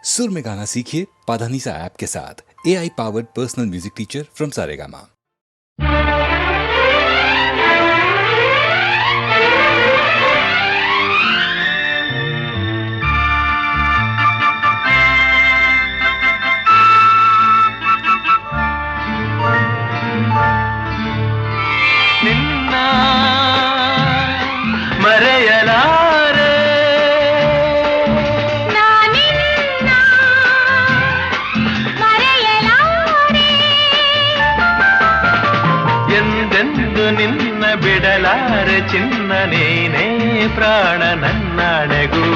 सुर में गाना सीखिए पाधानीसा ऐप के साथ। AI powered personal music teacher from Saregama. ನಿನ್ನ ಬಿಡಲಾರೆ ಚಿನ್ನ ನೀನೇ ಪ್ರಾಣ ನನ್ನಣೆಗೂ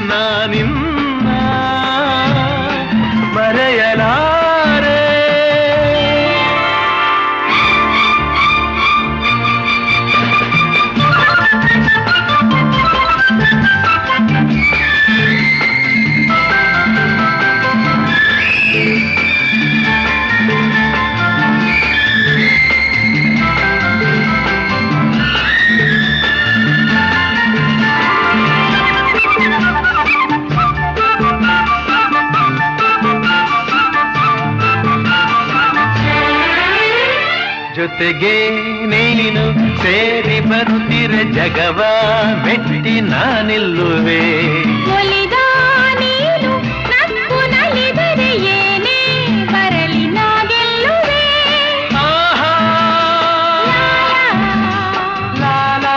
ನಾನಿನ್ನ ಮರೆಯಲಾರೆ ಜೊತೆಗೆ ನೀನು ಸೇರಿ ಬರುತ್ತಿರೆ ಜಗವ ಮೆಟ್ಟಿ ನಾನಿಲ್ಲುವೆ ಒಲಿದ ನೀನು ನಕ್ಕು ನಲಿದರೆ ಏನೇ ಬರಲಿ ನಾ ಗೆಲ್ಲುವೆ ಆಹಾ ಲಾಲಾ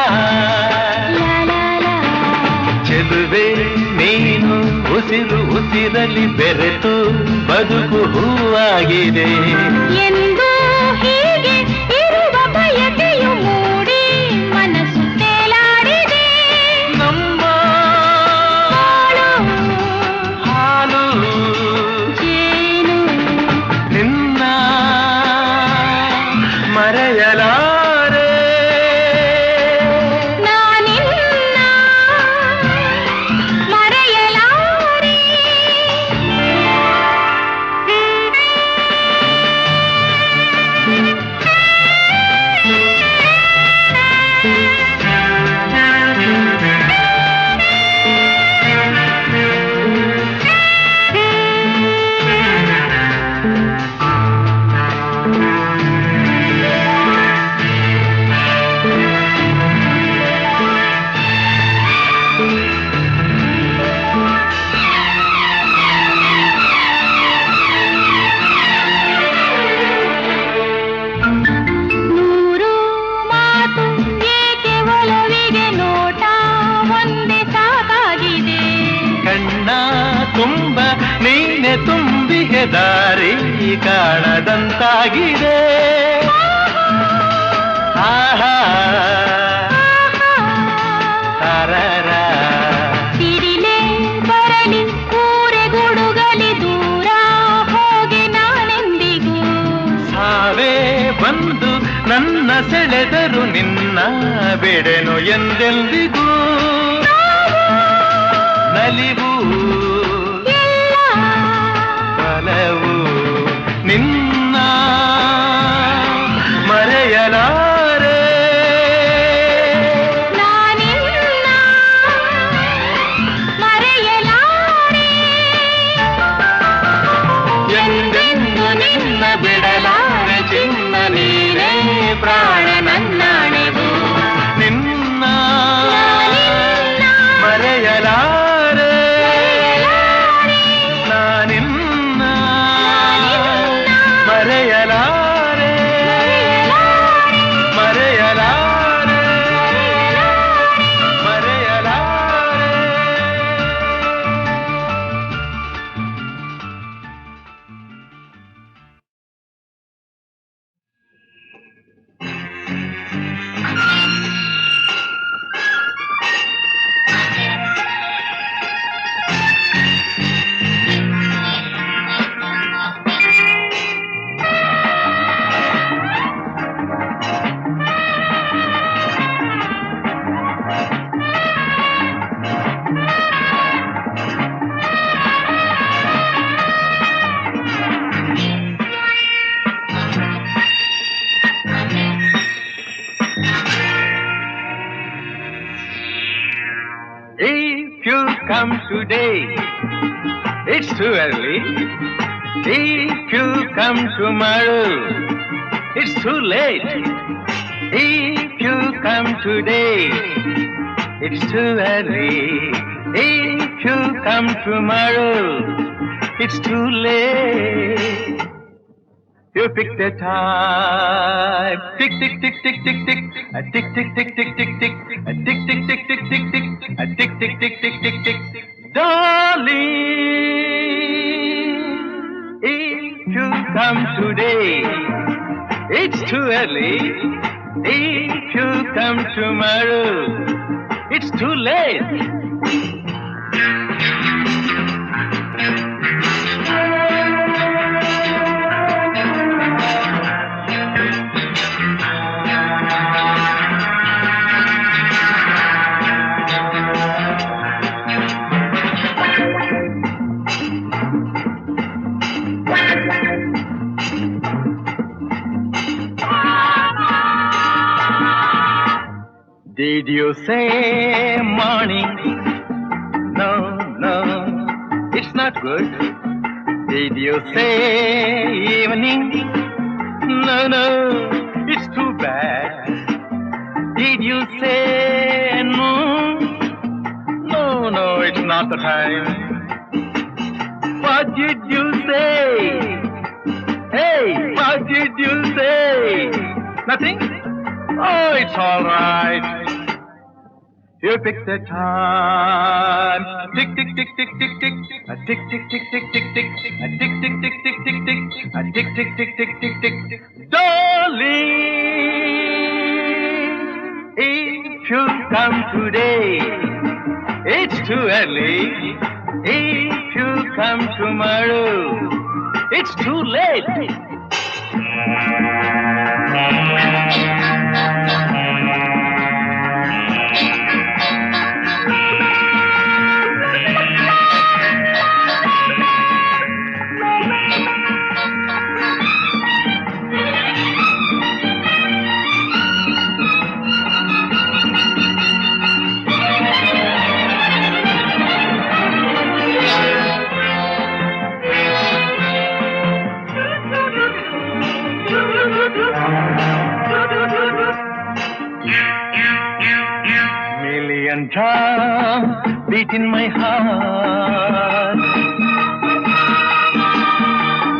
ಚೆಲುವೆ ನೀನು ಉಸಿರು ಉಸಿರಲಿ ಬೆರೆತು ಬದುಕು ಹೂವಾಗಿದೆ ಎಂದು ಹೀಗೆ ಇರುವ ಬಯಕೆಯು ಮೂಡಿ ಮನಸ್ಸು ತೇಲಾಡಿದೆ ನಮ್ಮ ಹಾಲು ಜೇನು ನಿನ್ನ ಮರೆಯಲಾರೆ ನಾನಿನ್ನ ಮರೆಯಲಾರೆ ನೂರು ಮಾತು ಏಕೆ ಒಲವಿಗೆ ನೋಟ ಒಂದೇ ಸಾಕಾಗಿದೆ ಕಣ್ಣ ತುಂಬ ನೀನೆ ತುಂಬಿಗೆ ದಾರಿ ಕಾಣದಂತಾಗಿದೆ ಆಹಾ ತಾರರ ಸಿರಿಲೆ ಬರಲಿ ಊರೆ ಗುಡುಗಲಿ ದೂರ ಹೋಗಿ ನಾನೆಂದಿಗೂ ಸಾವೇ ಬಂದು ನನ್ನ ಸೆಳೆದರು ನಿನ್ನ ಬಿಡೆನು ಎಂದೆಂದಿಗೂ ನಲಿವು ಎಲ್ಲ ಬಲವು ನಿನ್ನ ಮರೆಯಲಾರೆ ನಾನಿನ್ನ ಮರೆಯಲಾರೆ ಎಂದೆಂದು ನಿನ್ನ ಬಿಡಲಾರೆ ಚಿನ್ನ ನೀನೇ ಪ್ರಾಣ ನನ್ನಣೆಗೂ ನಿನ್ನ ಮರೆಯಲಾರೆ come today, it's too early. If you come tomorrow, it's too late. If you come today, it's too early. If you come tomorrow, it's too late. You pick the time. Tick, tick, tick, tick, tick, tick. A tick, tick, tick, tick, tick, tick. A tick, tick, tick, tick, tick, tick. A tick, tick, tick, tick, tick, tick. Darling, if you come today, it's too early. If you come tomorrow, it's too late. Did you say morning? No, no, it's not good. Did you say evening? No, no, it's too bad. Did you say noon? No, no, it's not the time. What did you say? Hey, what did you say? Nothing? Oh, it's all right. You pick the time. Tick, tick, tick, tick, tick, tick. A tick, tick, tick, tick, tick, tick. A tick, tick, tick, tick, tick, tick. A tick, tick, tick, tick, tick, tick. Darling, if you come today, it's too early. If you come tomorrow, it's too late. Million drums beat in my heart.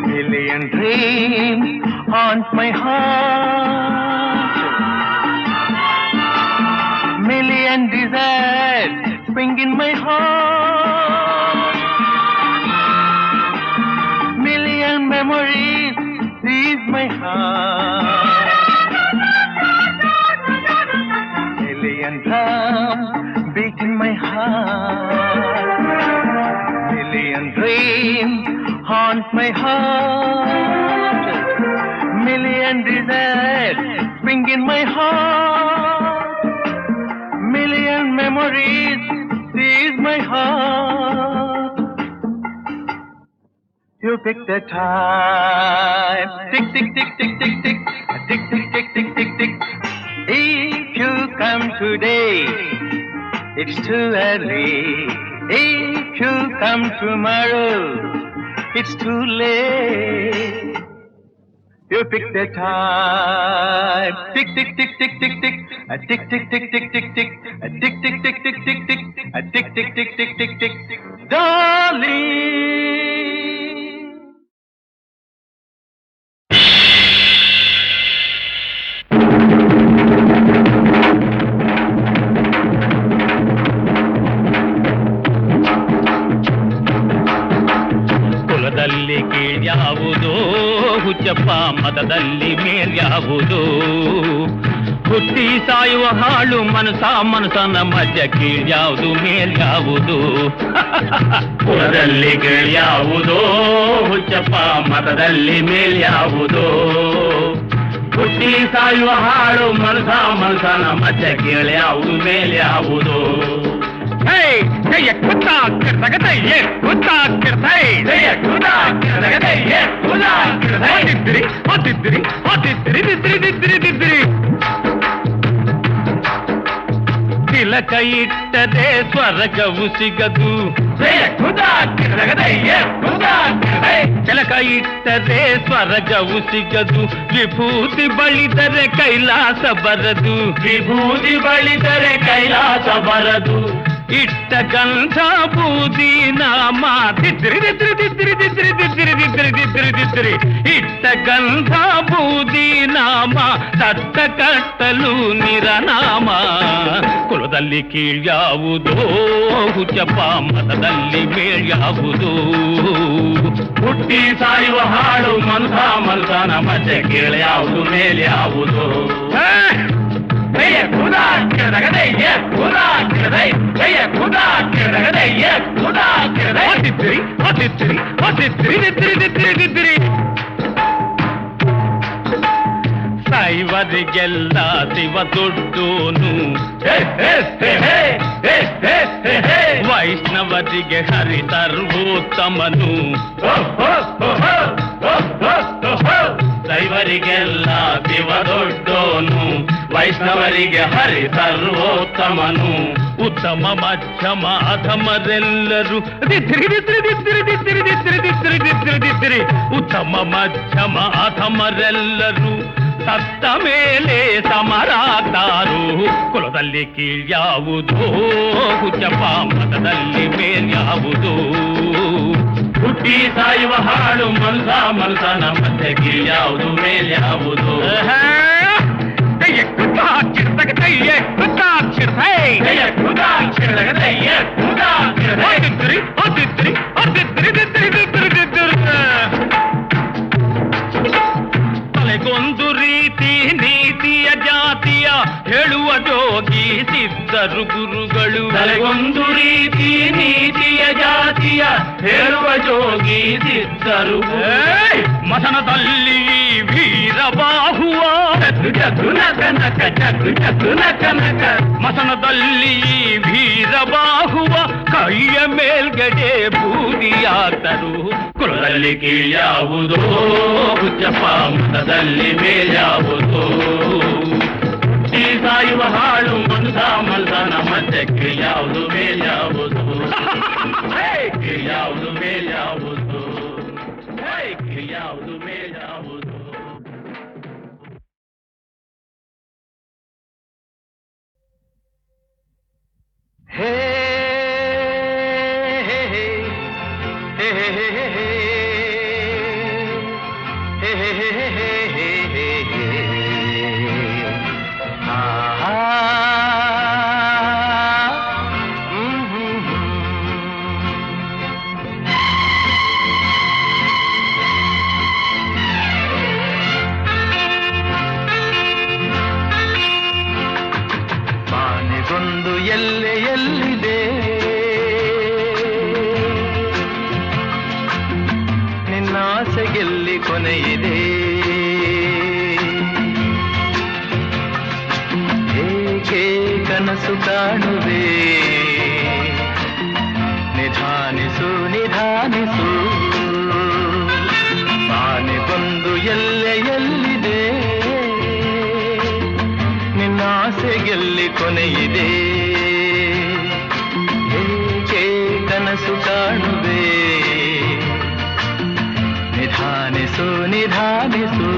Million dreams haunt my heart. Million desires spring in my heart. Million memories seize my heart. Million drums beat in my heart. Million dreams haunt my heart. Million desires spring in my heart. Million memories seize my heart. You pick the time. Tick, tick, tick, tick, tick, tick. Tick, tick, tick, tick, tick, tick. If you come today, it's too early. If you come tomorrow, it's too late. You pick the time. Tick, tick, tick, tick, tick, tick. A tick, tick, tick, tick, tick, tick. A tick, tick, tick, tick, tick, tick. A tick, tick, tick, tick, tick, tick. Darling. ಕುಲದಲ್ಲಿ ಕೀಳ್ಯಾವುದೋ ಹುಚ್ಚಪ್ಪ ಮತದಲ್ಲಿ ಮೇಲ್ಯಾವುದೋ ಹುಟ್ಟಿ ಸಾಯುವ ಹಾಳು ಮನಸನ ಮಧ್ಯ ಕೀಳ್ಯಾವುದು ಮೇಲ್ಯಾವುದು ಕುಲದಲ್ಲಿ ಕೀಳ್ಯಾವುದೋ ಹುಚ್ಚಪ್ಪ ಮತದಲ್ಲಿ ಮೇಲ್ಯಾವುದೋ ಹುಟ್ಟಿ ಸಾಯುವ ಹಾಳು ಮನಸನ ಮಧ್ಯ ಕೀಳ್ಯಾವುದು ಮೇಲ್ಯಾವುದು ಚಿಲಕ ಇಟ್ಟರೆ ಸ್ವರ್ಗವು ಸಿಗದು. ಚಿಲಕ ಇಟ್ಟರೆ ಸ್ವರ್ಗವು ಸಿಗದು, ವಿಭೂತಿ ಬಳಿದರೆ ಕೈಲಾಸ ಬರದು. ವಿಭೂತಿ ಬಳಿದರೆ ಕೈಲಾಸ ಬರದು. ಇಟ್ಟ ಗಂಧ ಬೂದಿ ನಾಮ ದಿದ್ರಿ ದಿದ್ರಿ ದಿದ್ರಿ ದಿದ್ರಿ ದಿದ್ರಿ ದಿದ್ರಿ ದಿದ್ರಿ ದಿದ್ರಿ. ಇಟ್ಟ ಗಂಧ ಬೂದಿ ನಾಮ ಸತ್ತ ಕಟ್ಟಲು ನಿರನಾಮ. ಕುಲದಲ್ಲಿ ಕೀಳ್ಯಾವುದೋ ಹುಚ್ಚಪ್ಪ, ಮತದಲ್ಲಿ ಮೇಳ್ಯಾವುದೋ. ಹುಟ್ಟಿ ಸಾಯುವ ಹಾಡು ಮನ್ಸ ಮನ್ಸನ ಮಧ್ಯೆ ಕೇಳ್ಯಾವುದು ಮೇಲ್ಯಾವುದು. ಜಯ ಖುದಾ ಕಿರದಗದೆ ಯೆ ಖುದಾ ಕಿರದೈ, ಜಯ ಖುದಾ ಕಿರದಗದೆ ಯೆ ಖುದಾ ಕಿರದೈ. ದಿದ್ರಿ ದಿದ್ರಿ ದಿದ್ರಿ ದಿದ್ರಿ ದಿದ್ರಿ ದಿದ್ರಿ. ಸಾಯುವರಿಗೆಲ್ಲ ಶಿವ ದೊಡ್ಡೋನು, ವೈಷ್ಣವರಿಗೆ ಹರಿ ಸರ್ವೋತ್ತಮನು. ದೈವರಿಗೆಲ್ಲ ಶಿವ ದೊಡ್ಡೋನು, ವೈಷ್ಣವರಿಗೆ ಹರಿ ಸರ್ವೋತ್ತಮನು. ಉತ್ತಮ ಮಧ್ಯಮ ಅಧಮರೆಲ್ಲರೂ ದಿದ್ರಿ ದಿದ್ರಿ ದಿದ್ರಿ ದಿದ್ರಿ ದಿದ್ರಿ ದಿದ್ರಿ ದಿದ್ರಿ ದಿದ್ರಿ. ಉತ್ತಮ ಮಧ್ಯಮ ಅಧಮರೆಲ್ಲರೂ ಸತ್ತ ಮೇಲೆ ಸಮರಾಗ್ತಾರು. ಕುಲದಲ್ಲಿ ಕೀಳ್ಯಾವುದೋ ಹುಚ್ಚಪ್ಪ, ಮತದಲ್ಲಿ ಮೇಲ್ಯಾವುದೋ. ಹುಟ್ಟಿ ಸಾಯುವ ಹಾಡು ಮನ್ಸ ಮನ್ಸನ ಮಧ್ಯೆ ಕೀಳ್ಯಾವುದು ಮೇಲ್ಯಾವುದು. ತಲೆಗೊಂದು ರೀತಿ ನೀತಿಯ ಜಾತಿಯ ಹೇಳುವ ಜೋಗಿ ಸಿದ್ಧರು ಗುರುಗಳು. ತಲೆಗೊಂದು ರೀತಿ ನೀತಿಯ ಜಾತಿಯ ಹೇಳುವ ಜೋಗಿ ಸಿದ್ಧರು. ಮಸನದಲ್ಲಿ ವೀರಬಾಹುವ ಮಸನದಲ್ಲಿ ವೀರಬಾಹುವ ಕೈಯ ಮೇಲ್ಗಡೆ ಬೂದಿಯಾದರು. ಕುಲದಲ್ಲಿ ಕೀಳ್ಯಾವುದೋ ಹುಚ್ಚಪ್ಪ, ಮತದಲ್ಲಿ ಮೇಲ್ಯಾವುದೋ. ಈ ಸಾಯುವ ಹಾಳು ಮನ್ಸ ಮನ್ಸನ ಮಧ್ಯೆ ಕೀಳ್ಯಾವುದು ಮೇಲ್ಯಾವುದು. ಕೀಳ್ಯಾವುದು ಮೇಲ್ಯಾವುದು, ಕೀಳ್ಯಾವುದು ಮೇಲ್ಯಾವುದು. ಹೇ ಹೇ ಹೇ ಹೇ ಹೇ ಹೇ ಹೇ ಹೇ ಬಾನಿಗೊಂದು ಎಲ್ಲೆ ಎಲ್ಲಿದೆ, ನಿನ್ನಾಸೆಗೆಲ್ಲಿ ಕೊನೆಯಿದೆ. ಏಕೆ ಕನಸು ಕಾಣುವೆ, ನಿಧಾನಿಸು ನಿಧಾನಿಸು. ಬಾನಿಗೊಂದು ಎಲ್ಲೆ ಎಲ್ಲಿದೆ, ನಿನ್ನಾಸೆಗೆಲ್ಲಿ ಕೊನೆಯಿದೆ. ಏಕೆ ಕನಸು ಕಾಣುವೆ, ನಿಧಾನಿಸು ನಿಧಾನಿಸು.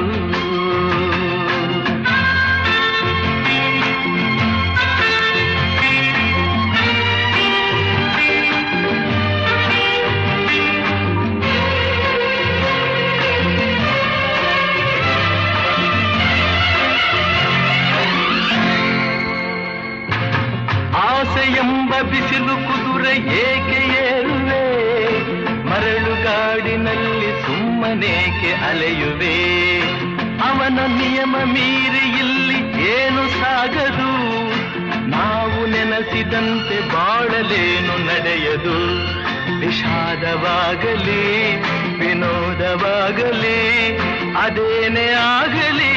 ಆಸೆಯೆಂಬ ಬಿಸಿಲು ಕುದುರೆ ಏಕೆ ಏರುವೆ, ಮರಳುಗಾಡಿನಲ್ಲಿ ಸುಮ್ಮನೇಕೆ ಅಲೆಯುವೆ. ಅವನ ನಿಯಮ ಮೀರಿ ಇಲ್ಲಿ ಏನು ಸಾಗದು, ನಾವು ನೆನಸಿದಂತೆ ಬಾಳಲೇನು ನಡೆಯದು. ವಿಷಾದವಾಗಲಿ ವಿನೋದವಾಗಲಿ ಅದೇನೇ ಆಗಲಿ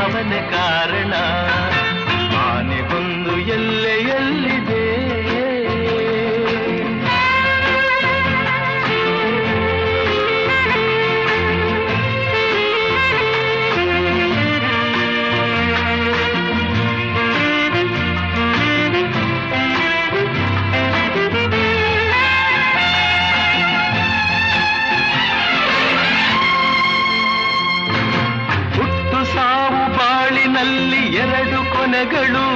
ಅವನ ಕಾರಣ. ಆನೆಗೊಂದು ಎಲ್ಲೆ ಎಲ್ಲಿದೆ, ಊಹೆಗಳು,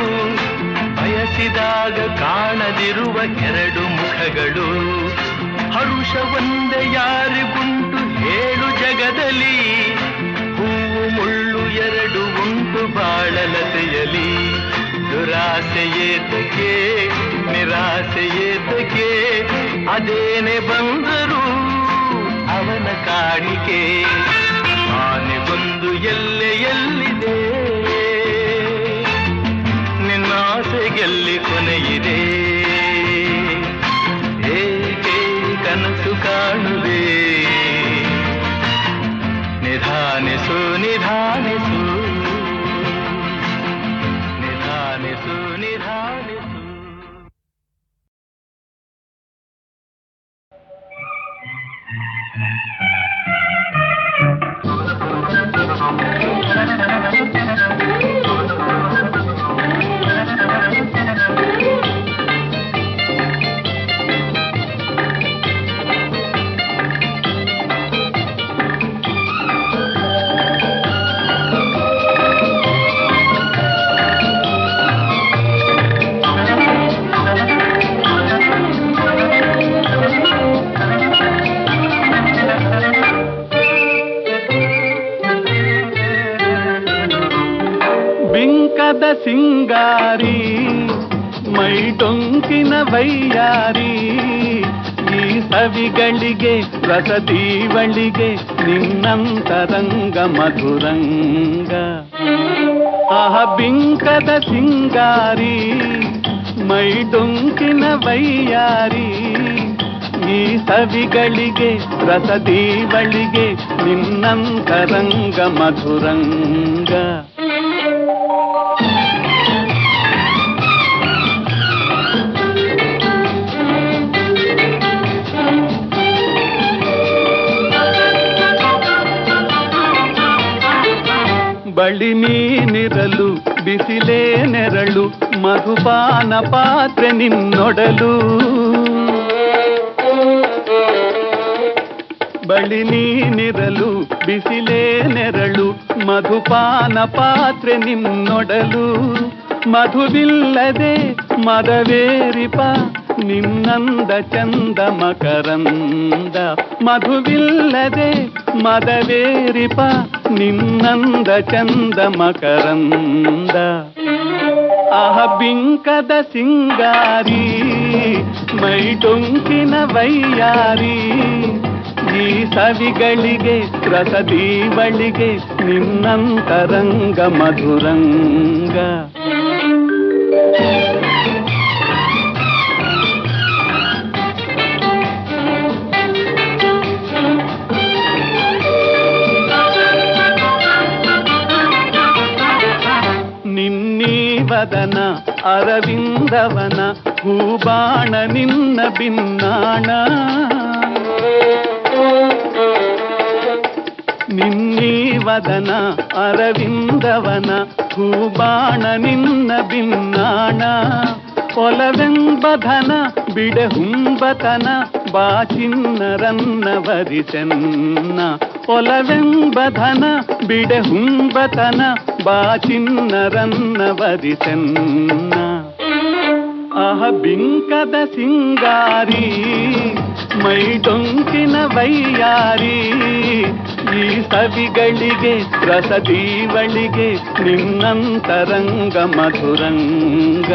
ಬಯಸಿದಾಗ ಕಾಣದಿರುವ ಎರಡು ಮುಖಗಳು. ಹರುಷ ಒಂದೇ ಯಾರಿಗುಂಟು ಹೇಳು ಜಗದಲ್ಲಿ, ಹೂವು ಮುಳ್ಳು ಎರಡು ಉಂಟು ಬಾಳಲತೆಯಲಿ. ದುರಾಸೆಯೇತಕ್ಕೆ ನಿರಾಸೆಯೇತಕ್ಕೆ, ಅದೇನೆ ಬಂದರು ಅವನ ಕಾಣಿಕೆ. ಆನೆಗೊಂದು ಎಲ್ಲೆಯಲ್ಲಿದೆ, ನಿನ್ನಾಸೆಗೆಲ್ಲಿ ಕೊನೆಯಿದೆ. ಏಕೆ ಕನಸು ಕಾಣುವೆ, ನಿಧಾನಿಸು ನಿಧಾನಿಸು ನಿಧಾನಿಸು ನಿಧಾನಿಸು. ಬಿಂಕದ ಸಿಂಗಾರಿ ಮೈ ಡೊಂಕಿನ ವೈಯಾರಿ, ಈ ಸವಿಗಳಿಗೆ ರಸದೀವಳಿಗೆ ನಿನ್ನಂತರಂಗ ಮಧುರಂಗ. ಆಹ ಬಿಂಕದ ಸಿಂಗಾರಿ ಮೈ ಡೊಂಕಿನ ವೈಯಾರಿ, ಈ ಸವಿಗಳಿಗೆ ರಸದೀವಳಿಗೆ ನಿನ್ನಂತರಂಗ ಮಧುರಂಗ. ಬಳಿ ನೀನಿರಲು ಬಿಸಿಲೇ ನೆರಳು, ಮಧುಪಾನ ಪಾತ್ರೆ ನಿನ್ನೊಡಲು. ಬಳಿ ನೀನಿರಲು ಬಿಸಿಲೇ ನೆರಳು, ಮಧುಪಾನ ಪಾತ್ರೆ ನಿನ್ನೊಡಲು. ಮಧುವಿಲ್ಲದೆ ಮದವೇರಿಪ ನಿನ್ನಂದ ಚಂದ ಮಕರಂದ. ಮಧುವಿಲ್ಲದೆ ಮದವೇರಿಪ ನಿನ್ನಂದ ಚಂದ ಮಕರಂದ. ಆಹ ಬಿಂಕದ ಸಿಂಗಾರಿ ಮೈ ಡೊಂಕಿನ ವೈಯಾರಿ, ಈ ಸವಿಗಳಿಗೆ ರಸದೀವಳಿಗೆ ನಿನ್ನಂತರಂಗ ಮಧುರಂಗ. ನಿನ್ನೀವದನ ಅರವಿಂದವನ ಹೂಬಾಣ ನಿನ್ನ ಬಿನ್ನಾಣ. ನಿನ್ನೀವದನ ಅರವಿಂದವನ ಹೂಬಾಣ ನಿನ್ನ ಬಿನ್ನಾಣ. ಒಲವೆಂಬಧನ ಬಿಡೆ ಹುಂಬತನ ಬಾಚಿನ್ನರನ್ನ ವರಿಸೆನ್ನ. ಒಲವೆಂಬಧನ ಬಿಡೆ ಹುಂಬತನ ಬಾಚಿನ್ನರನ್ನ ವರಿಸೆನ್ನ. ಆಹ ಬಿಂಕದ ಸಿಂಗಾರಿ ಮೈ ಡೊಂಕಿನ ವೈಯಾರಿ, ಈ ಸವಿಗಳಿಗೆ ರಸದೀವಳಿಗೆ ನಿನ್ನಂತರಂಗ ಮಧುರಂಗ.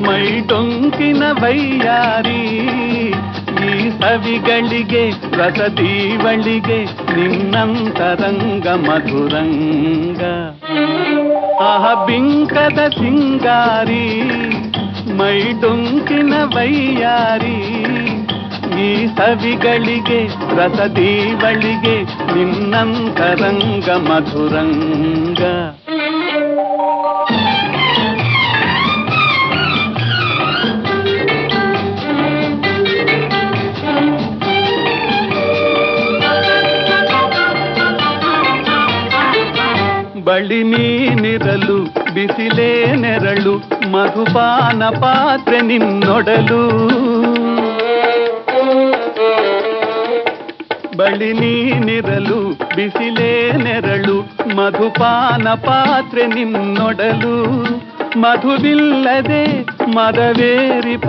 ಮೈ ಡೊಂಕಿನ ವೈಯಾರಿ ಈ ಸವಿಗಳಿಗೆ ರಸದೀವಳಿಗೆ ನಿನ್ನಂತರಂಗ ಮಧುರಂಗ ಆಹ ಬಿಂಕದ ಸಿಂಗಾರಿ ಮೈ ಡೊಂಕಿನ ವೈಯಾರಿ ಈ ಸವಿಗಳಿಗೆ ರಸದೀವಳಿಗೆ ನಿನ್ನಂತರಂಗ ಮಧುರಂಗ ಬಳಿ ನೀನಿರಲು ಬಿಸಿಲೇ ನೆರಳು ಮಧುಪಾನ ಪಾತ್ರೆ ನಿನ್ನೊಡಲು ಬಳಿ ನೀನಿರಲು ಬಿಸಿಲೇ ನೆರಳು ಮಧುಪಾನ ಪಾತ್ರೆ ನಿನ್ನೊಡಲು ಮಧುವಿಲ್ಲದೆ ಮದವೇರಿಪ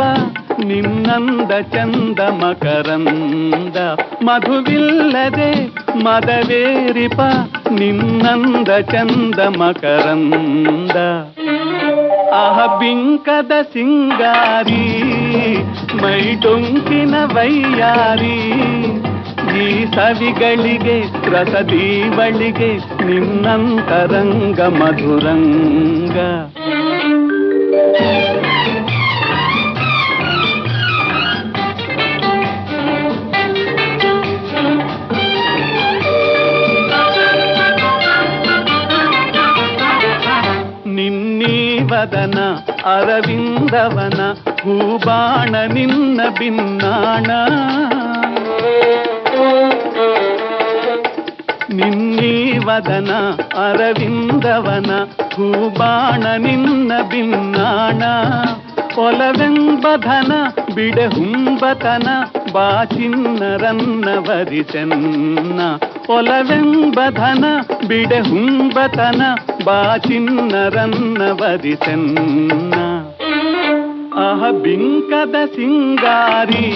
ನಿನ್ನಂದ ಚಂದ ಮಕರಂದ ಮಧುವಿಲ್ಲದೆ ಮದವೇರಿಪ ನಿನ್ನಂದ ಚಂದ ಮಕರಂದ ಆಹ ಬಿಂಕದ ಸಿಂಗಾರಿ ಮೈ ಡೊಂಕಿನ ವೈಯಾರಿ ಈ ಸವಿಗಳಿಗೆ ರಸದೀವಳಿಗೆ ನಿನ್ನಂತರಂಗ ಮಧುರಂಗ ನಿನ್ನೀವದನ ಅರವಿಂದವನ ಹೂಬಾಣ ನಿನ್ನ ಬಿನ್ನಾಣ ನಿನ್ನೀವದನ ಅರವಿಂದವನ ಹೂಬಾಣ ನಿನ್ನ ಬಿನ್ನಾಣ ಒಲವೆಂಬಧನ ಬಿಡೆ ಹುಂಬತನ ಬಾಚಿನ್ನರನ್ನ ವರಿಸೆನ್ನ ಒಲವೆಂಬಧನ ಬಿಡೆ ಹುಂಬತನ ಬಾಚಿನ್ನರನ್ನ ವರಿಸೆನ್ನ ಆಹ ಬಿಂಕದ ಸಿಂಗಾರಿ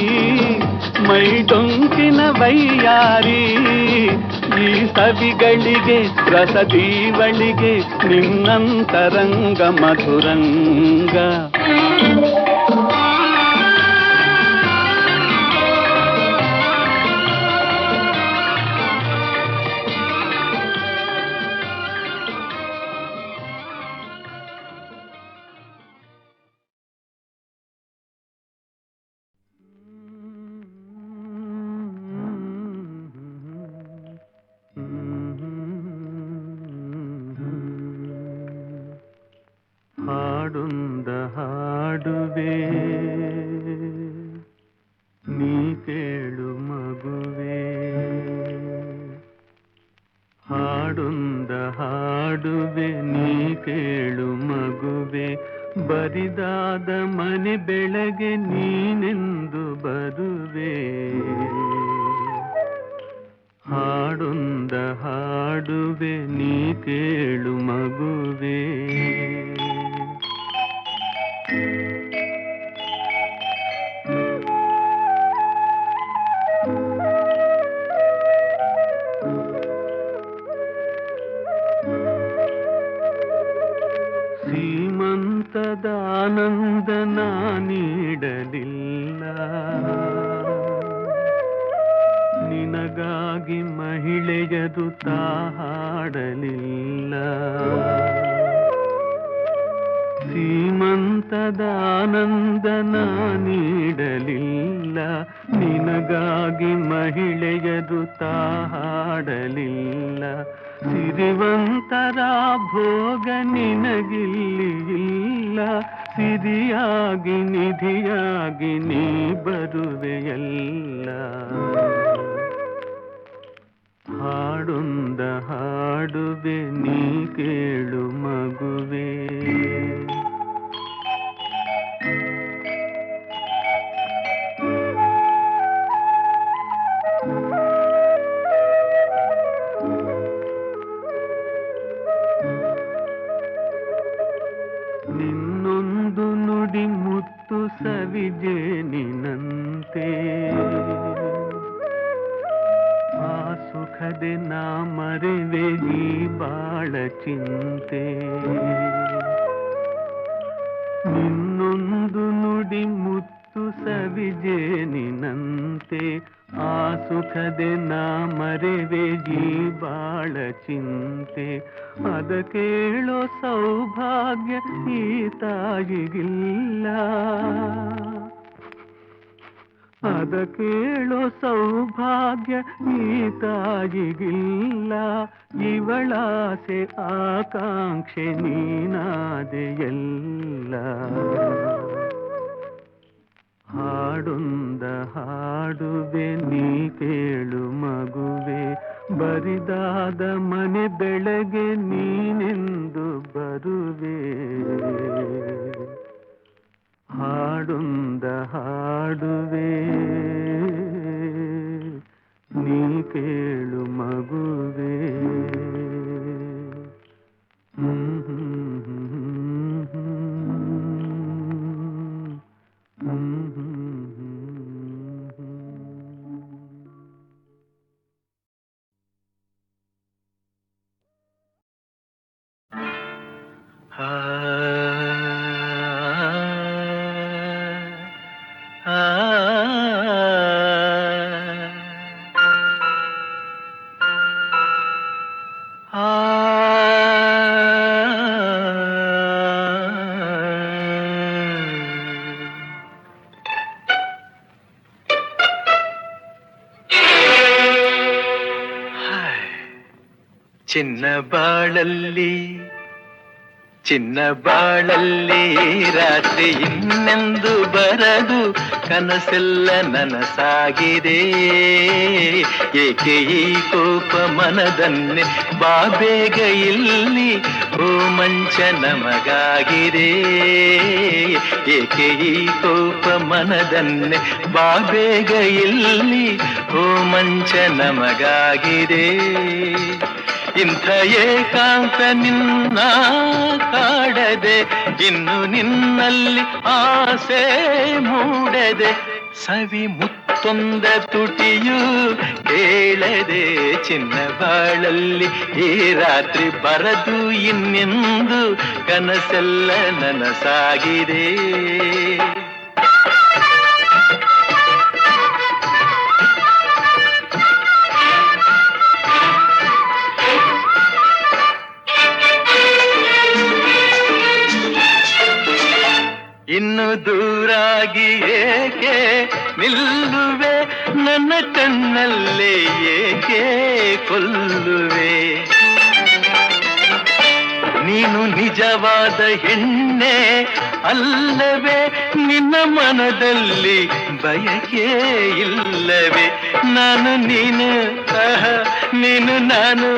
ಮೈ ಡೊಂಕಿನ ವೈಯಾರಿ ಈ ಸವಿಗಳಿಗೆ ರಸದೀವಳಿಗೆ ನಿನ್ನಂತರಂಗ ಮಧುರಂಗ ಹಾಡೊಂದ ಹಾಡುವೆ ನೀ ಕೇಳು ಮಗುವೆ ಹಾಡೊಂದ ಹಾಡುವೆ ನೀ ಕೇಳು ಮಗುವೆ ಬರಿದಾದ ಮನೆ ಬೆಳಗ್ಗೆ ನೀನೆಂದು ಬರುವೆ ಹಾಡೊಂದ ಹಾಡುವೆ ನೀ ಕೇಳು ಮಗುವೆ ಸೀಮಂತದ ಆನಂದ ನೀಡಲಿಲ್ಲ ನಿನಗಾಗಿ ಮಹಿಳೆಯದು ಹಾಡಲಿಲ್ಲ ಸೀಮಂತದ ಆನಂದ ನೀಡಲಿಲ್ಲ ನಿನಗಾಗಿ ಮಹಿಳೆಯದು ಹಾಡಲಿಲ್ಲ ಸಿರಿವಂತರ ಭೋಗ ನಿನಗಿಲ್ಲಿ ಇಲ್ಲ ಸಿರಿಯಾಗಿ ನಿಧಿಯಾಗಿ ನೀ ಬರುವೆಯಲ್ಲ ಹಾಡೊಂದ ಹಾಡುವೆ ನೀ ಕೇಳು ಮಗುವೆ ನಿನ್ನೊಂದು ನುಡಿ ಮುತ್ತು ಸವಿಜೇನಿನಂತೆ ಆ ಸುಖದೆ ನಾ ಮರೆವೆ ಈ ಬಾಳ ಚಿಂತೆ ನಿನ್ನೊಂದು ಸುಖದೆ ನಾ ಮರೆವೆ ಈ ಬಾಳ ಚಿಂತೆ ಅದ ಕೇಳೋ ಸೌಭಾಗ್ಯ ಈ ತಾಯಿಗಿಲ್ಲ ಅದ ಕೇಳೋ ಸೌಭಾಗ್ಯ ಈ ತಾಯಿಗಿಲ್ಲ ಇವಳಾಸೆ ಆಕಾಂಕ್ಷೆ ನೀನಾದೆಯಲ್ಲ ಹಾಡೊಂದ ಹಾಡುವೆ ನೀ ಕೇಳು ಮಗುವೆ ಬರಿದಾದ ಮನೆ ಬೆಳಗ್ಗೆ ನೀನೆಂದು ಬರುವೆ ಹಾಡೊಂದ ಹಾಡುವೆ ನೀ ಕೇಳು ಮಗುವೆ ಚಿನ್ನ ಬಾಳಲ್ಲಿ ಚಿನ್ನ ಬಾಳಲ್ಲಿ ರಾತ್ರಿ ಇನ್ನೆಂದು ಬರದು ಕನಸೆಲ್ಲ ನನಸಾಗಿದೆ ಏಕೆ ಈ ಕೋಪ ಮನದನ್ನೇ ಬಾ ಬೇಗ ಇಲ್ಲಿ ಓ ಮಂಚ ನಮಗಾಗಿದೆ ಏಕೆ ಈ ಕೋಪ ಮನದನ್ನೇ ಬಾ ಬೇಗ ಇಲ್ಲಿ ಓ ಮಂಚ ನಮಗಾಗಿದೆ ಇಂಥ ಏಕಾಂತ ನಿನ್ನ ಕಾಡದೆ ಇನ್ನು ನಿನ್ನಲ್ಲಿ ಆಸೆ ಮೂಡದೆ ಸವಿ ಮುತ್ತೊಂದ ತುಟಿಯು ಕೇಳದೆ ಚಿನ್ನ ಬಾಳಲ್ಲಿ ಈ ರಾತ್ರಿ ಬರದು ಇನ್ನೆಂದು ಕನಸೆಲ್ಲ ನನಸಾಗಿದೆ ಇನ್ನು ದೂರಾಗಿ ಏಕೆ ನಿಲ್ಲುವೆ ನನ್ನ ಕಣ್ಣಲ್ಲೇ ಏಕೆ ಕೊಲ್ಲುವೆ ನೀನು ನಿಜವಾದ ಹೆಣ್ಣೆ ಅಲ್ಲವೇ ನಿನ್ನ ಮನದಲ್ಲಿ ಬಯಕೆ ಇಲ್ಲವೇ ನಾನು ನೀನು ನೀನು ನಾನು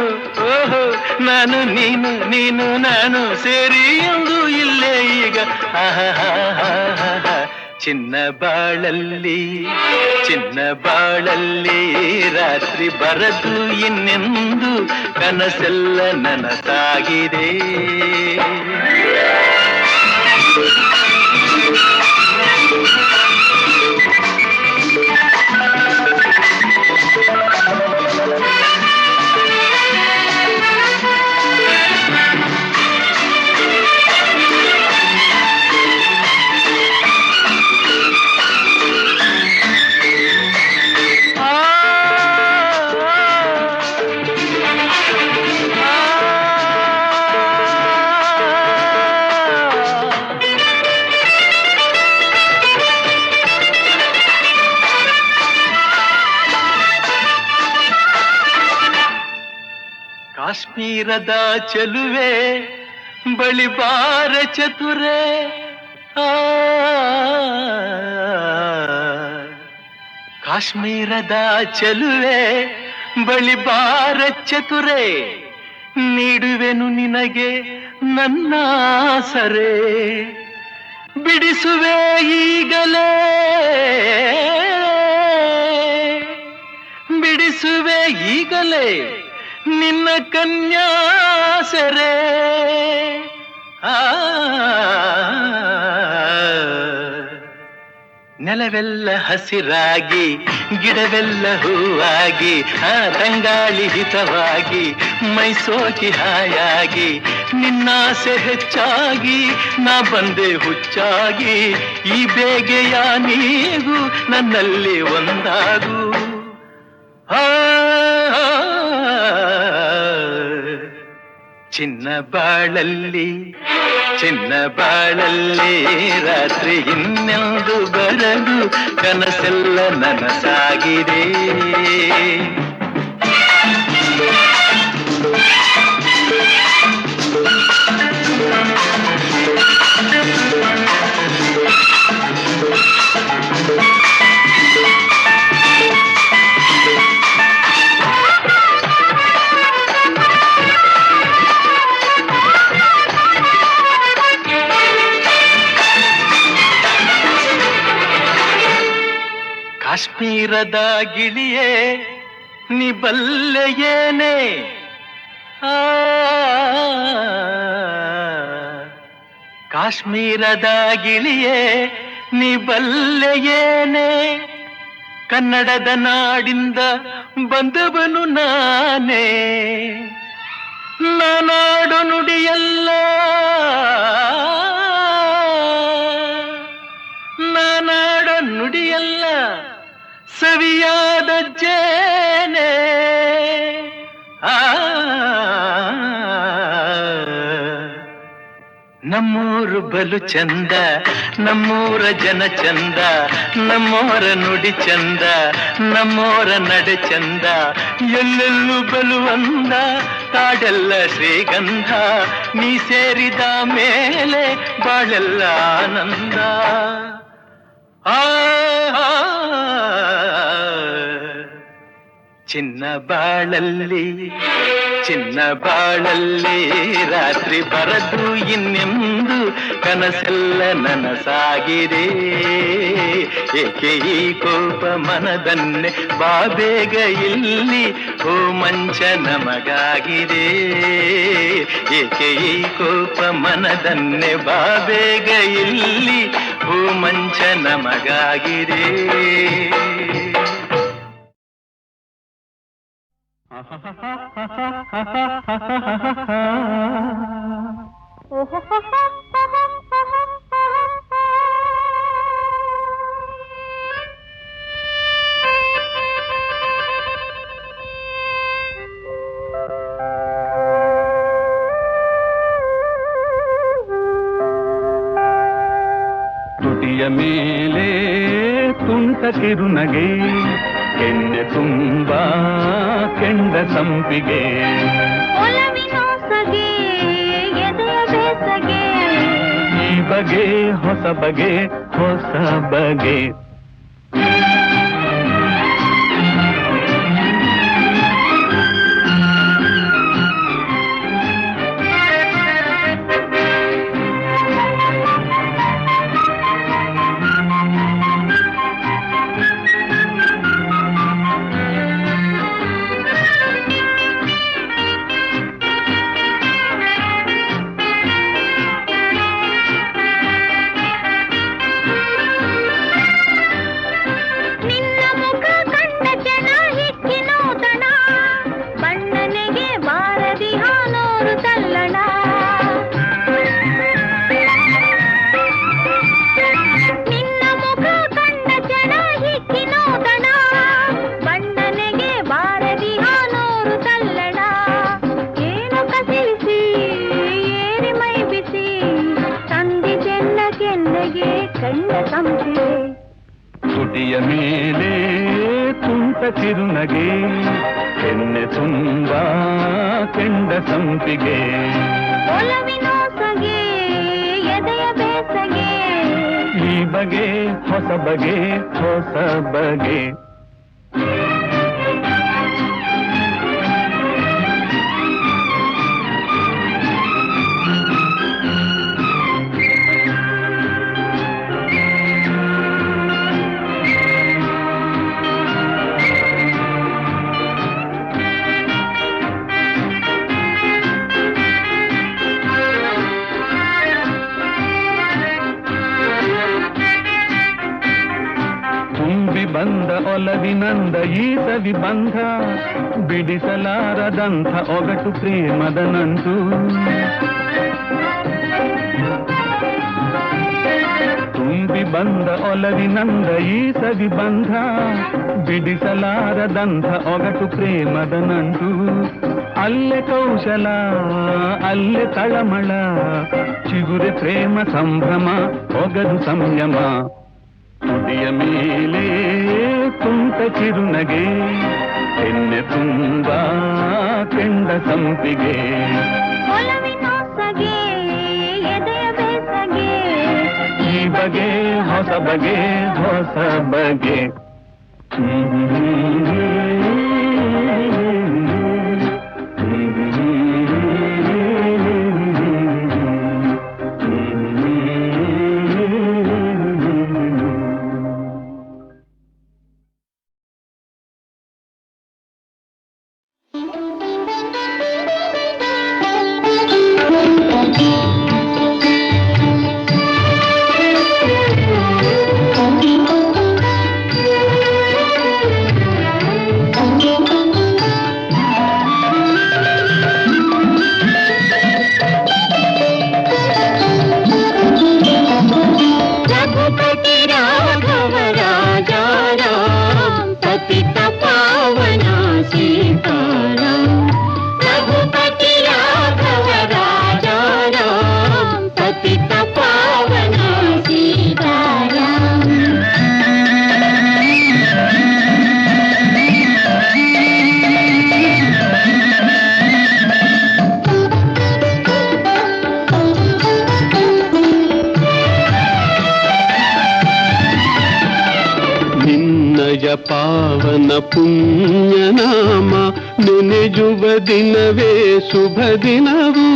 ಓಹೋ ನಾನು ನೀನು ನಾನು ಸೇರಿ ಎಂದು ಇಲ್ಲೇ ಈಗ ಚಿನ್ನ ಬಾಳಲ್ಲಿ ರಾತ್ರಿ ಬರದು ಇನ್ನೆಂದು ಕನಸೆಲ್ಲ ನನಸಾಗಿದೆ ಕಾಶ್ಮೀರದ ಚೆಲುವೆ ಬಳಿ ಬಾರ ಚತುರೆ ಕಾಶ್ಮೀರದ ಚೆಲುವೆ ಬಳಿ ಬಾರ ಚತುರೆ ನೀಡುವೆನು ನಿನಗೆ ನನ್ನ ಸರೆ ಬಿಡಿಸುವೆ ಈಗಲೇ ಬಿಡಿಸುವೆ ಈಗಲೇ ನಿನ್ನ ಕನ್ಯಾಸರೆ ನೆಲವೆಲ್ಲ ಹಸಿರಾಗಿ ಗಿಡವೆಲ್ಲ ಹೂವಾಗಿ ತಂಗಾಳಿ ಹಿತವಾಗಿ ಮೈಸೋಕಿ ಹಾಯಾಗಿ ನಿನ್ನಾಸೆ ಹೆಚ್ಚಾಗಿ ನಾ ಬಂದೆ ಹುಚ್ಚಾಗಿ ಈ ಬೇಗೆಯ ನೀಗು ನನ್ನಲ್ಲಿ ಒಂದಾಗು ಆ, ಚಿನ್ನ ಬಾಳಲ್ಲಿ ರಾತ್ರಿ ಇನ್ನೆಂದು ಬರಲು ಕನಸೆಲ್ಲ ನನಸಾಗಿದೆ. ಕಾಶ್ಮೀರದ ಗಿಳಿಯೇ ನಿಬಲ್ಲೆಯೇನೆ, ಕಾಶ್ಮೀರದ ಗಿಳಿಯೇ ನಿಬಲ್ಲೆಯೇನೆ, ಕನ್ನಡದ ನಾಡಿಂದ ಬಂದವನು ನಾನೇ, ನಾನಾಡು ನುಡಿಯಲ್ಲ ನಾನಾಡ ನುಡಿಯಲ್ಲ ಸವಿಯಾದ ಜೇನೆ. ನಮ್ಮೂರು ಬಲು ಚಂದ, ನಮ್ಮೂರ ಜನ ಚಂದ, ನಮ್ಮೋರ ನುಡಿ ಚಂದ, ನಮ್ಮೋರ ನಡೆ ಚಂದ, ಎಲ್ಲೆಲ್ಲೂ ಬಲು ಅಂದ, ಕಾಡೆಲ್ಲ ಶ್ರೀಗಂಧ, ನೀ ಸೇರಿದ ಮೇಲೆ ಬಾಳೆಲ್ಲ ಆನಂದ. ಚಿನ್ನ ಬಾಳಲ್ಲಿ ರಾತ್ರಿ ಬರದು ಇನ್ನೆಂದು ಕನಸೆಲ್ಲ ನನಸಾಗಿದೆ. ಏಕೆ ಈ ಕೋಪ ಮನದನ್ನೇ ಬಾಬೇಗ ಇಲ್ಲಿ, ಓ ಮಂಚ ನಮಗಾಗಿದೆ. ಏಕೆ ಈ ಕೋಪ ಮನದನ್ನೇ ಬಾಬೇಗ ಇಲ್ಲಿ, ಓ ಮಂಚ ನಮಗಾಗಿದೆ. ತುಟಿಯ ಮೇಲೆ ತುಂಟ ಕಿರುನಗೆ, ಕೆನ್ನೆ ತುಂಬ ಕೆಂಡ ಸಂಪಿಗೆ, ಒಲವಿನೊಸಗೆ ಎದೆಯ ಬೇಸಗೆ, ಈ ಬಗೆ ಹೊಸ ಬಗೆ ಹೊಸ ಬಗೆ. ತುಟಿಯ ಮೇಲೆ ತುಂಟ ಕಿರುನಗೆ, ಕೆನ್ನೆ ತುಂಬ ಕೆಂಡ ಸಂಪಿಗೆ, ಒಲವಿನೊಸಗೆ ಎದೆಯ ಬೇಸಗೆ, ಈ ಬಗೆ ಹೊಸ ಬಗೆ ಹೊಸ ಬಗೆ. ಬಂದ ಒಲವಿನಂದ ಈ ಸವಿ ಬಂಧ, ಬಿಡಿಸಲಾರದಂಥ ಒಗಟು ಪ್ರೇಮದ ನಂಟು. ತುಂಬಿ ಬಂದ ಒಲವಿನಂದ ಈ ಸವಿ ಬಂಧ ಬಿಡಿಸಲಾರದಂಥ ಒಗಟು ಪ್ರೇಮದ ನಂಟು ಅಲ್ಲೇ ಕೌಶಲ ಅಲ್ಲೇ ತಳಮಳ ಚಿಗುರೆ ಪ್ರೇಮ ಸಂಭ್ರಮ ಒಗದು ಸಂಯಮ ತುಡಿಯ ಮೇಲೆ ತುಂಟ ಚಿರುನಗೆ ಎಣ್ಣೆ ತುಂಬ ಕೆಂಡ ಸಂಪಿಗೆ ಒಲವಿನೊಸಗೆ ಎದೆಯ ಬೇಸಗೆ ಈ ಬಗೆ ಹೊಸ ಬಗೆ ಹೊಸ ಬಗೆ ಪಾವನ ಪುಣ್ಯನಾಮ ನೆನೆಯುವ ದಿನವೇ ಶುಭ ದಿನವು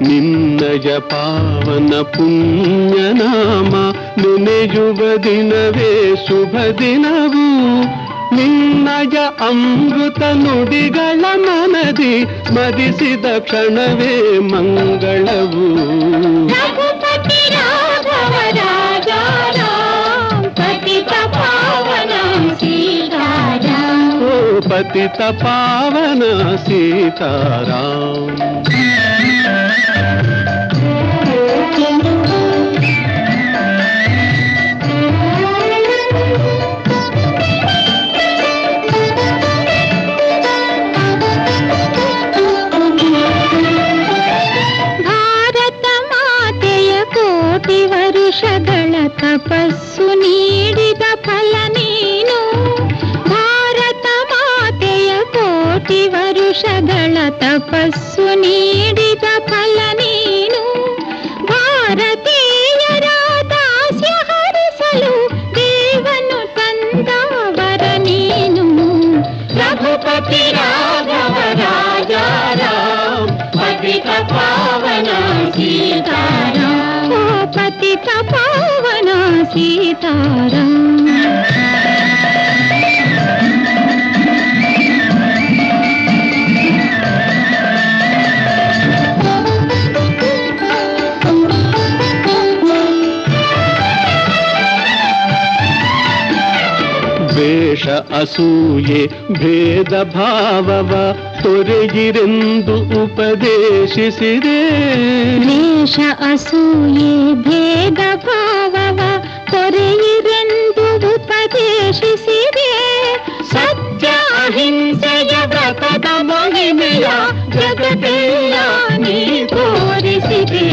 ನಿನ್ನಯ ಪಾವನ ಪುಣ್ಯನಾಮ ನೆನೆಯುವ ದಿನವೇ ಶುಭ ದಿನವು ನಿನ್ನಯ ಅಮೃತ ನುಡಿಗಳ ಮನದಿ ಸ್ಮರಿಸಿದ ಕ್ಷಣವೇ ಮಂಗಳವು ಪತಿತ ಪಾವನ ಸೀತಾರಾಮ್ ಭಾರತ ಮಾತೆಯ ಕೋಟಿ ವರುಷಗಳ ತಪಸ್ಸು ನೀಡಿದ ಫಲ ನೀನು ಕೋಟಿ ವರುಷಗಳ ತಪಸ್ಸು ನೀಡಿದ ಫಲ ನೀನು ಭಾರತೀಯರ ದಾಸ್ಯ ಹರಿಸಲು ದೇವನು ತಂದವರ ನೀನು ರಘುಪತಿ ರಾಘವ ರಾಜ ರಾಮ್ ಪತಿತ ಪಾವನ ಸೀತಾರಾಮ್ ಓ ಪತಿತ ಪಾವನ ಸೀತಾರಾಮ್ ದ್ವೇಷ ಅಸೂಯೆ ಭೇದ ಭಾವವ ತೊರೆಗಿರೆಂದು ಉಪದೇಶಿಸಿದೆ ದ್ವೇಷ ಅಸೂಯೆ ಭೇದ ಭಾವವ ತೊರೆಯಿರೆಂದು ಉಪದೇಶಿಸಿದೆ ಸತ್ಯ ಅಹಿಂಸೆಯ ವ್ರತದ ಮಹಿಮೆಯ ಜಗತ್ತೆಲ್ಲ ನೀ ತೋರಿಸಿದೆ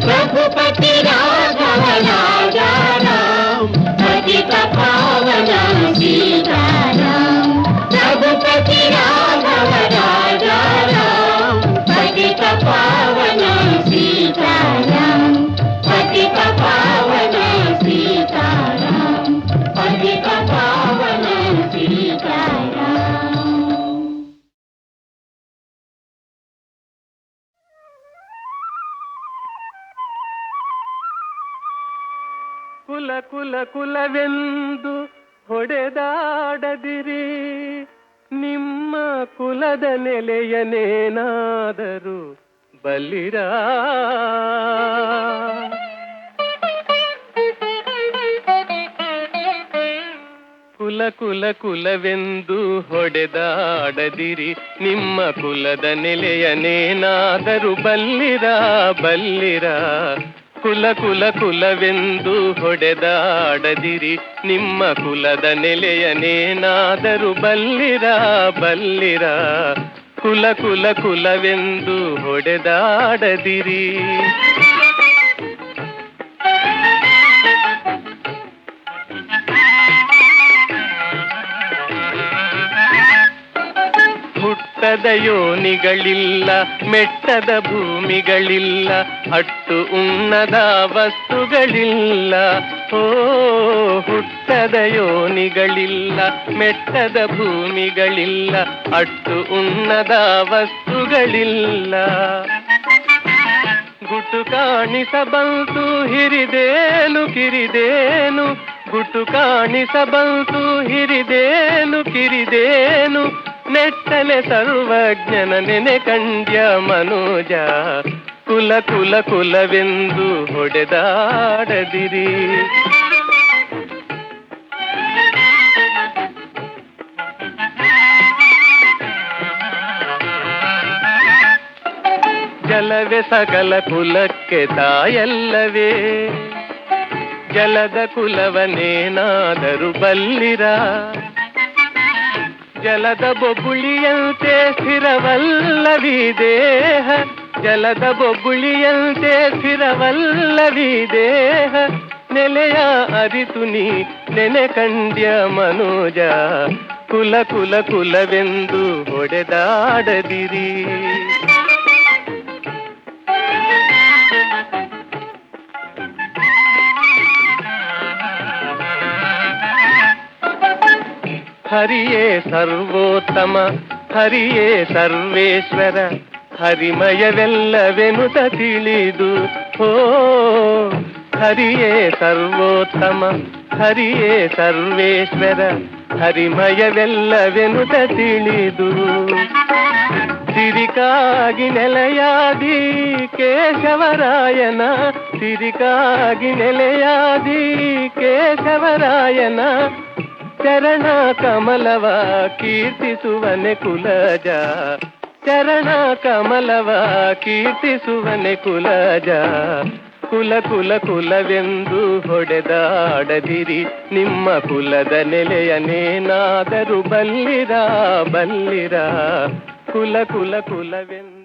ರಘುಪತಿ ರಾಘವ ರಾಜ ರಾಮ್ ಪತಿತ ಪಾವನ ಸೀತಾರಾಮ್ ರಘುಪತಿ ರಾಘವ ರಾಜ ರಾಮ್ ಪತಿತ ಪಾವನ ಸೀತಾರಾಮ್ ಪತಿತ ಪಾವನ ಸೀತಾರಾಮ್ ಪತಿತ ಪಾವನ ಸೀತಾರಾಮ್ ಕುಲ ಕುಲ ಕುಲವೆಂದು ಹೊಡೆದಾಡದಿರಿ ನಿಮ್ಮ ಕುಲದ ನೆಲೆಯನೇನಾದರೂ ಬಲ್ಲಿರ ಕುಲ ಕುಲ ಕುಲವೆಂದು ಹೊಡೆದಾಡದಿರಿ ನಿಮ್ಮ ಕುಲದ ನೆಲೆಯನೇನಾದರೂ ಬಲ್ಲಿರ ಬಲ್ಲಿರ ಕುಲ ಕುಲ ಕುಲವೆಂದು ಹೊಡೆದಾಡದಿರಿ, ನಿಮ್ಮ ಕುಲದ ನೆಲೆಯನೇನಾದರೂ ಬಲ್ಲಿರ ಬಲ್ಲಿರ. ಕುಲ ಕುಲ ಕುಲವೆಂದು ಹೊಡೆದಾಡದಿರಿ. ಹುಟ್ಟದ ಯೋನಿಗಳಿಲ್ಲ, ಮೆಟ್ಟದ ಭೂಮಿಗಳಿಲ್ಲ, ಅಟ್ಟು ಉಣ್ಣದ ವಸ್ತುಗಳಿಲ್ಲ. ಓ ಹುಟ್ಟದ ಯೋನಿಗಳಿಲ್ಲ, ಮೆಟ್ಟದ ಭೂಮಿಗಳಿಲ್ಲ, ಅಟ್ಟು ಉಣ್ಣದ ವಸ್ತುಗಳಿಲ್ಲ. ಗುಟ್ಟು ಕಾಣಿಸಬಂತು ಹಿರಿದೇನು ಕಿರಿದೇನು, ಗುಟ್ಟು ಕಾಣಿಸಬಂತು ಹಿರಿದೇನು ಕಿರಿದೇನು, ನೆಟ್ಟಲೆ ಸರ್ವಜ್ಞನ ನೆನೆ ಕಂಡ್ಯ ಮನೋಜ. ಕುಲ ಕುಲ ಕುಲವೆಂದು ಹೊಡೆದಾಡದಿರಿ. ಜಲವೇ ಸಕಲ ಕುಲಕ್ಕೆ ತಾಯಲ್ಲವೇ, ಜಲದ ಕುಲವನೇನಾದರೂ ಬಲ್ಲಿರ. ಜಲದ ಬೊಬ್ಬುಳಿಯಂತೆ ಸ್ಥಿರವಲ್ಲವಿ ದೇಹ, ಜಲದ ಬೊಬ್ಬುಳಿಯಂತೆ ಸ್ಥಿರವಲ್ಲವಿ ದೇಹ. ನೆಲೆಯ ಅರಿತು ನೀ ನೆನೆ ಕಂಡ್ಯ ಮನೋಜ. ಕುಲ ಕುಲ ಕುಲವೆಂದು ಹೊಡೆದಾಡದಿರಿ. ಹರಿಯೇ ಸರ್ವೋತ್ತಮ, ಹರಿಯೇ ಸರ್ವೇಶ್ವರ, ಹರಿಮಯವೆಲ್ಲವೆನುತ ತಿಳಿದು. ಓ ಹರಿಯೇ ಸರ್ವೋತ್ತಮ, ಹರಿಯೇ ಸರ್ವೇಶ್ವರ, ಹರಿಮಯವೆಲ್ಲವೆನುತ ತಿಳಿದು. ಸಿರಿಕಾಗಿ ನೆಲೆಯಾದಿ ಕೇಶವರಾಯನ, ಸಿರಿಕಾಗಿ ನೆಲೆಯಾದಿ ಕೇಶವರಾಯನ. ಚರಣ ಕಮಲವ ಕೀರ್ತಿಸುವನೆ ಕುಲಜ, ಚರಣ ಕಮಲವ ಕೀರ್ತಿಸುವನೆ ಕುಲಜ. ಕುಲ ಕುಲ ಕುಲವೆಂದು ಹೊಡೆದಾಡದಿರಿ, ನಿಮ್ಮ ಕುಲದ ನೆಲೆಯನೇನಾದರೂ ಬಲ್ಲಿರ ಬಲ್ಲಿರ. ಕುಲ ಕುಲ ಕುಲವೆಂದು